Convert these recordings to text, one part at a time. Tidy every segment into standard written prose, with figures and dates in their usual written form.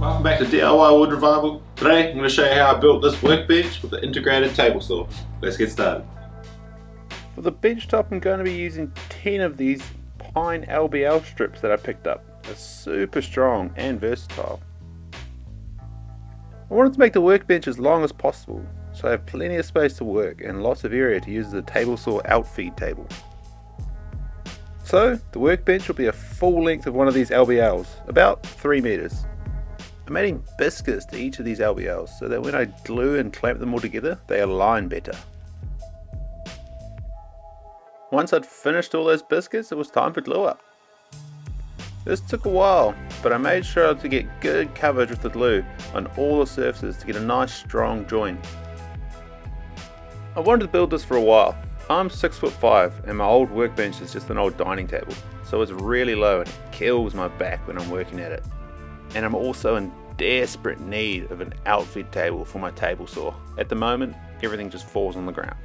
Welcome back to DIY Wood Revival. Today I'm going to show you how I built this workbench with an integrated table saw. Let's get started. For the bench top I'm going to be using 10 of these pine LBL strips that I picked up. They're super strong and versatile. I wanted to make the workbench as long as possible, so I have plenty of space to work and lots of area to use as a table saw outfeed table. So the workbench will be a full length of one of these LBLs, about 3 meters. I'm adding biscuits to each of these LBLs so that when I glue and clamp them all together, they align better. Once I'd finished all those biscuits, it was time for glue up. This took a while, but I made sure to get good coverage with the glue on all the surfaces to get a nice strong joint. I wanted to build this for a while. I'm 6'5" and my old workbench is just an old dining table, so it's really low and it kills my back when I'm working at it. And I'm also in desperate need of an outfit table for my table saw. At the moment, everything just falls on the ground.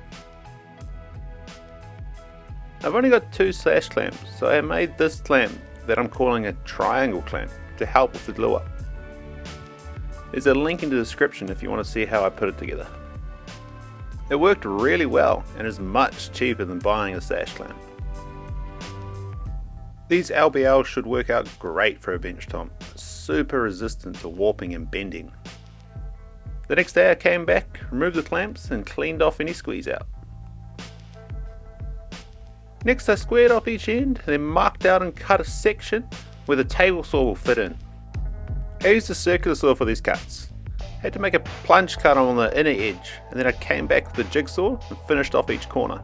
I've only got 2 slash clamps, so I made this clamp that I'm calling a triangle clamp to help with the glue up. There's a link in the description if you want to see how I put it together. It worked really well and is much cheaper than buying a sash clamp. These LBLs should work out great for a bench top, super resistant to warping and bending. The next day I came back, removed the clamps and cleaned off any squeeze out. Next I squared off each end, then marked out and cut a section where the table saw will fit in. I used a circular saw for these cuts. I had to make a plunge cut on the inner edge, and then I came back with the jigsaw and finished off each corner.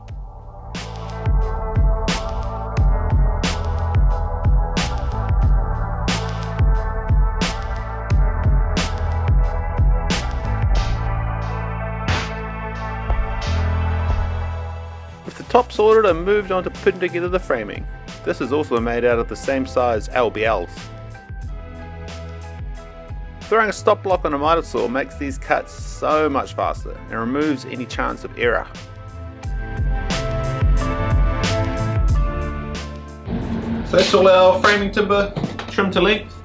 With the top sorted, I moved on to putting together the framing. This is also made out of the same size LBLs. Throwing a stop block on a miter saw makes these cuts so much faster and removes any chance of error. So that's all our framing timber trimmed to length.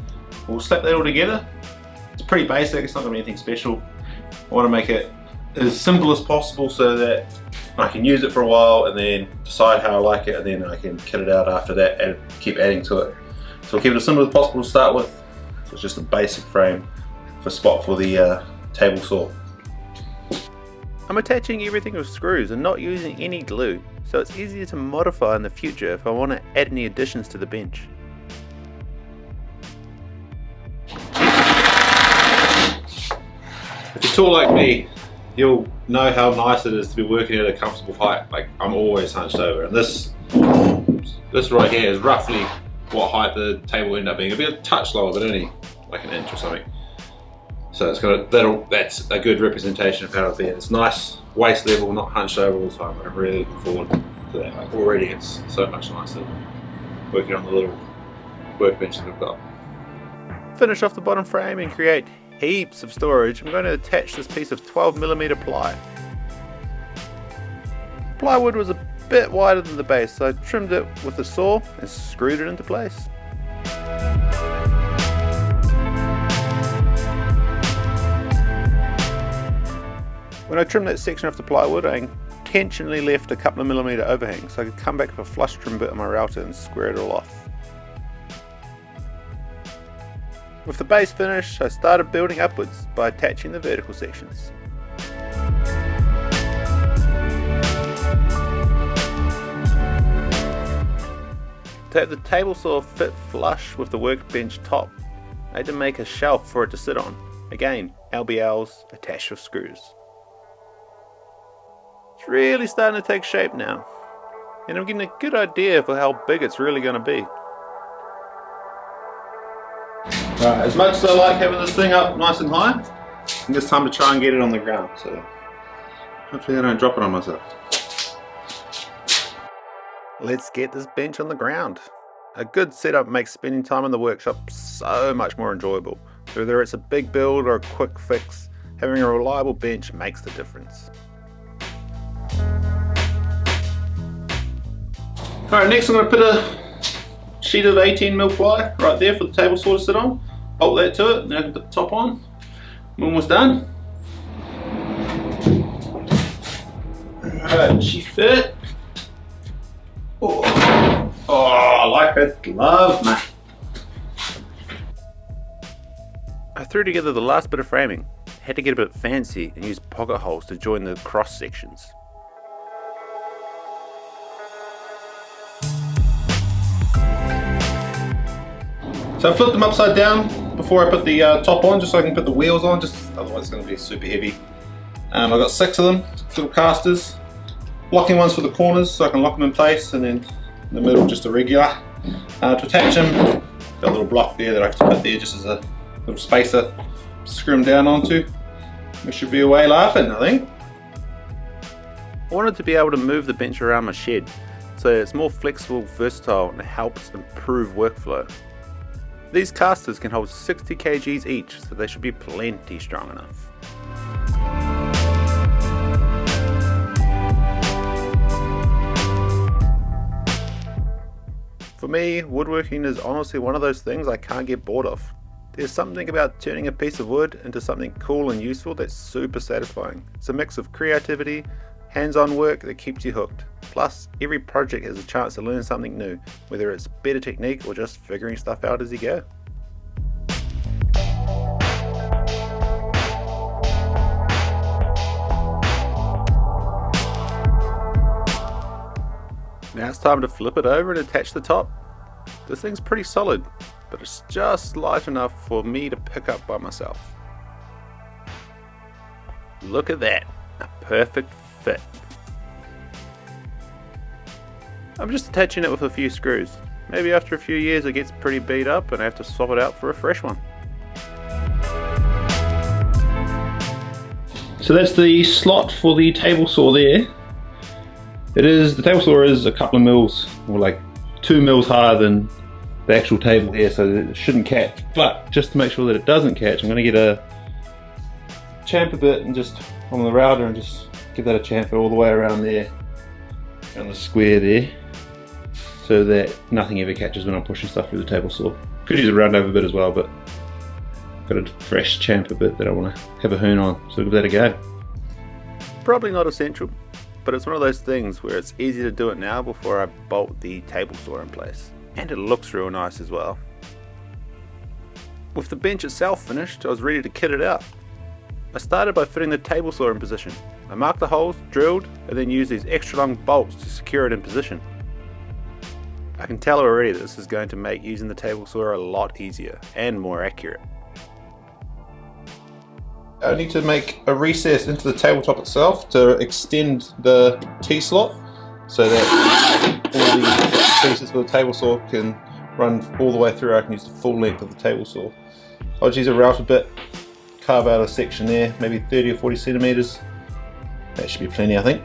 We'll slap that all together. It's pretty basic, it's not going to be anything special. I want to make it as simple as possible so that I can use it for a while and then decide how I like it, and then I can kit it out after that and keep adding to it. So we'll keep it as simple as possible to start with. So it's just a basic frame for spot for the table saw. I'm attaching everything with screws and not using any glue, so it's easier to modify in the future if I want to add any additions to the bench. If you're tall like me, you'll know how nice it is to be working at a comfortable height. Like, I'm always hunched over, and this right here is roughly what height the table will end up being. It'll be a touch lower, but only like an inch or something. So that's a good representation of how it'll be. It's nice waist level, not hunched over all the time. I'm really looking forward to that. Like, already it's so much nicer working on the little workbench that I've got. Finish off the bottom frame and create heaps of storage. I'm going to attach this piece of 12mm ply. Plywood was a bit wider than the base, so I trimmed it with the saw and screwed it into place. When I trimmed that section off the plywood, I intentionally left a couple of millimeter overhang so I could come back with a flush trim bit on my router and square it all off. With the base finished, I started building upwards by attaching the vertical sections. To have the table saw fit flush with the workbench top, I had to make a shelf for it to sit on. Again, LBLs attached with screws. It's really starting to take shape now, and I'm getting a good idea for how big it's really going to be. Right, as much as I like having this thing up nice and high, I think it's time to try and get it on the ground. So hopefully I don't drop it on myself. Let's get this bench on the ground. A good setup makes spending time in the workshop so much more enjoyable. Whether it's a big build or a quick fix, having a reliable bench makes the difference. Alright, next I'm going to put a sheet of 18mm ply right there for the table saw to sit on. bolt that to it, now I can put the top on. I'm almost done. Alright, she fit. Oh, I like that glove, man. I threw together the last bit of framing. Had to get a bit fancy and use pocket holes to join the cross sections. So I flipped them upside down before I put the top on, just so I can put the wheels on, just otherwise it's going to be super heavy. I've got 6 of them, 6 little casters. Locking ones for the corners so I can lock them in place, and then in the middle just a regular. To attach them, got a little block there that I have to put there just as a little spacer to screw them down onto. We should be away laughing, I think. I wanted to be able to move the bench around my shed so it's more flexible, versatile, and it helps improve workflow. These casters can hold 60 kgs each, so they should be plenty strong enough. For me, woodworking is honestly one of those things I can't get bored of. There's something about turning a piece of wood into something cool and useful that's super satisfying. It's a mix of creativity, hands-on work that keeps you hooked. Plus, every project has a chance to learn something new, whether it's better technique or just figuring stuff out as you go. Now it's time to flip it over and attach the top. This thing's pretty solid, but it's just light enough for me to pick up by myself. Look at that, a perfect fit. I'm just attaching it with a few screws. Maybe after a few years it gets pretty beat up and I have to swap it out for a fresh one. So that's the slot for the table saw there. The table saw is a couple of mils, or like 2 mils higher than the actual table here, so it shouldn't catch. But just to make sure that it doesn't catch, I'm going to get a chamfer bit and just on the router and just give that a chamfer all the way around there, around the square there, so that nothing ever catches when I'm pushing stuff through the table saw. Could use a round over bit as well, but I've got a fresh chamfer bit that I want to have a hoon on, so give that a go. Probably not essential, but it's one of those things where it's easy to do it now before I bolt the table saw in place. And it looks real nice as well. With the bench itself finished, I was ready to kit it out. I started by fitting the table saw in position. I marked the holes, drilled, and then used these extra long bolts to secure it in position. I can tell already that this is going to make using the table saw a lot easier and more accurate. I need to make a recess into the tabletop itself to extend the T-slot so that all the pieces for the table saw can run all the way through. I can use the full length of the table saw. I'll just use a router bit, carve out a section there, maybe 30 or 40 centimeters. That should be plenty, I think.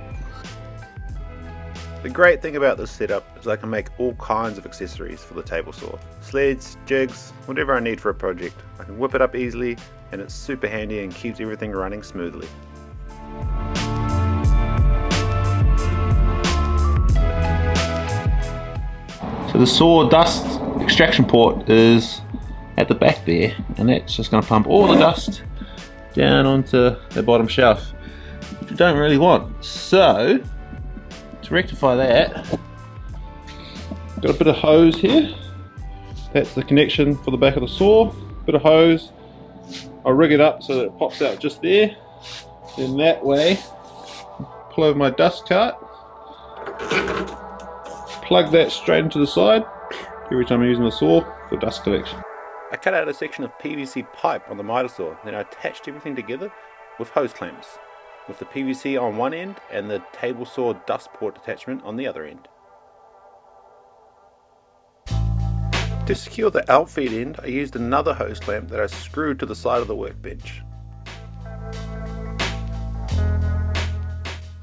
The great thing about this setup is I can make all kinds of accessories for the table saw. Sleds, jigs, whatever I need for a project. I can whip it up easily and it's super handy and keeps everything running smoothly. So the saw dust extraction port is at the back there, and that's just going to pump all the dust down onto the bottom shelf, which we don't really want. So to rectify that, got a bit of hose here. That's the connection for the back of the saw. Bit of hose. I'll rig it up so that it pops out just there. Then that way, pull over my dust cart, plug that straight into the side every time I'm using the saw for dust collection. I cut out a section of PVC pipe on the miter saw, then I attached everything together with hose clamps, with the PVC on one end and the table saw dust port attachment on the other end. To secure the outfeed end, I used another hose clamp that I screwed to the side of the workbench.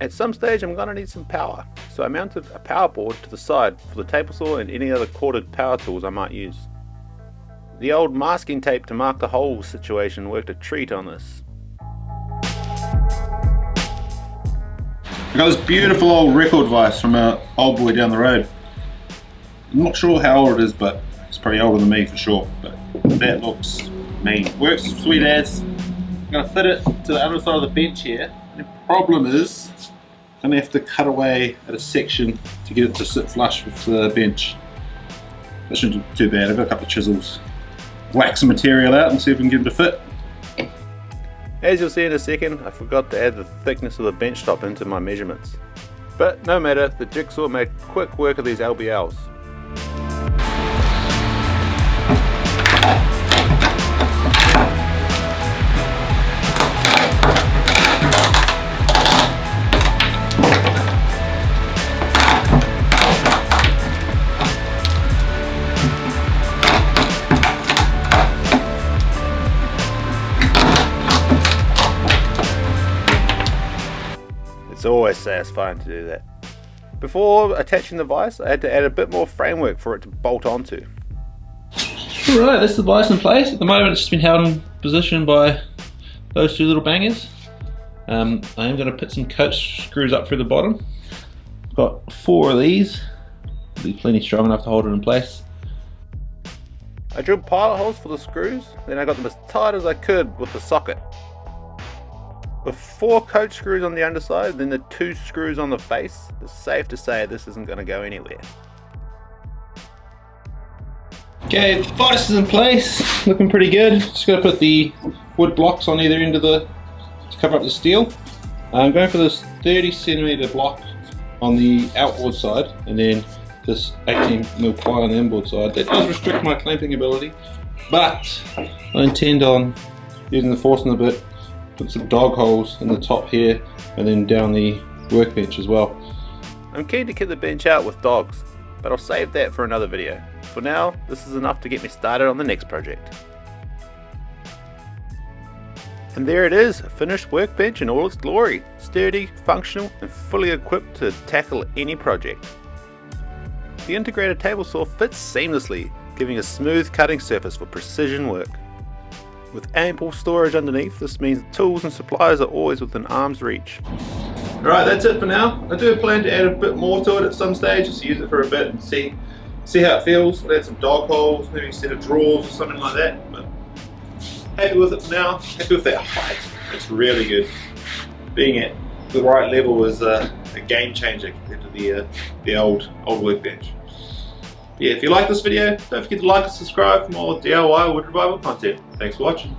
At some stage I'm going to need some power, so I mounted a power board to the side for the table saw and any other corded power tools I might use. The old masking tape to mark the holes situation worked a treat on this. I got this beautiful old record vise from an old boy down the road. I'm not sure how old it is, but it's probably older than me for sure, but that looks I mean, works sweet as. I'm going to fit it to the other side of the bench here. The problem is, I'm going to have to cut away at a section to get it to sit flush with the bench. That shouldn't be too bad. I've got a couple of chisels. Whack some material out and see if we can get it to fit. As you'll see in a second, I forgot to add the thickness of the bench top into my measurements. But no matter, the jigsaw made quick work of these LBLs. It's always satisfying to do that. Before attaching the vise, I had to add a bit more framework for it to bolt onto. Alright, that's the vise in place. At the moment it's just been held in position by those two little bangers. I am going to put some coach screws up through the bottom. Got 4 of these. Be plenty strong enough to hold it in place. I drilled pilot holes for the screws, then I got them as tight as I could with the socket. With 4 coach screws on the underside, then the 2 screws on the face, it's safe to say this isn't going to go anywhere. Okay, the vise is in place, looking pretty good. Just got to put the wood blocks on either end of to cover up the steel. I'm going for this 30cm block on the outboard side, and then this 18mm ply on the inboard side. That does restrict my clamping ability, but I intend on using the force in the bit. Put some dog holes in the top here and then down the workbench as well. I'm keen to kit the bench out with dogs, but I'll save that for another video. For now, this is enough to get me started on the next project. And there it is, a finished workbench in all its glory. Sturdy, functional, and fully equipped to tackle any project. The integrated table saw fits seamlessly, giving a smooth cutting surface for precision work. With ample storage underneath, this means tools and supplies are always within arm's reach. Alright, that's it for now. I do plan to add a bit more to it at some stage, just use it for a bit and see how it feels. I'll add some dog holes, maybe a set of drawers or something like that. But happy with it for now, happy with that height. It's really good. Being at the right level is a game changer compared to the old workbench. Yeah, if you like this video, don't forget to like and subscribe for more DIY wood revival content. Thanks for watching.